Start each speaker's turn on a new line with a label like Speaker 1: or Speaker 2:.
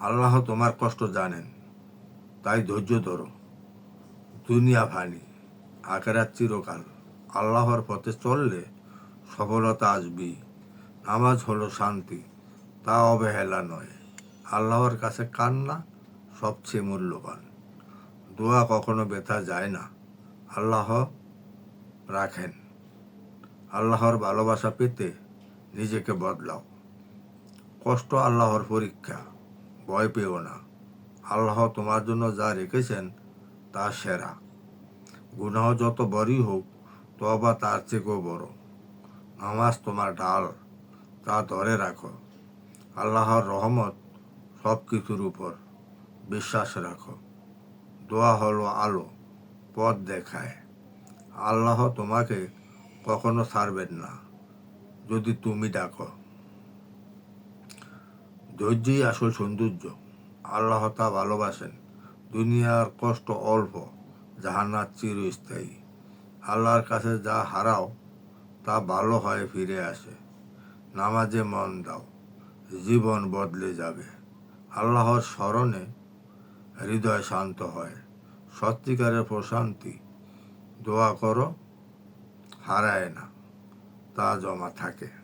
Speaker 1: আল্লাহ তোমার কষ্ট জানেন, তাই ধৈর্য ধরো। দুনিয়া ফানি, আখেরাত চিরকাল। আল্লাহর পথে চললে সফলতা আসবেই। নামাজ হলো শান্তি, তা অবহেলা নয়। আল্লাহর কাছে কান্না সবচেয়ে মূল্যবান। দোয়া কখনো ব্যথা যায় না, আল্লাহ রাখেন। আল্লাহর ভালোবাসা পেতে নিজেকে বদলাও। কষ্ট আল্লাহর পরীক্ষা, ভয় পেও না। আল্লাহ তোমার জন্য যা রেখেছেন তা সেরা। গুনাহ যত বড়ই হোক, তওবা তার চেয়েও বড়। নামাজ তোমার ঢাল, তা ধরে রাখো। আল্লাহর রহমত সব কিছুর উপর, বিশ্বাস রাখো। দোয়া হলো আলো, পথ দেখায়। আল্লাহ তোমাকে কখনো ছাড়বেন না যদি তুমি ডাকো। ধৈর্যই আসল সৌন্দর্য। আল্লাহ তা ভালোবাসেন। দুনিয়ার কষ্ট অল্প, জাহান্নাত চিরস্থায়ী। আল্লাহর কাছে যা হারাও তা ভালো হয়ে ফিরে আসে। নামাজে মন দাও, জীবন বদলে যাবে। আল্লাহর স্মরণে হৃদয় শান্ত হয়। সত্যিকারের প্রশান্তি, দোয়া করো, হারায় না, তা জমা থাকে।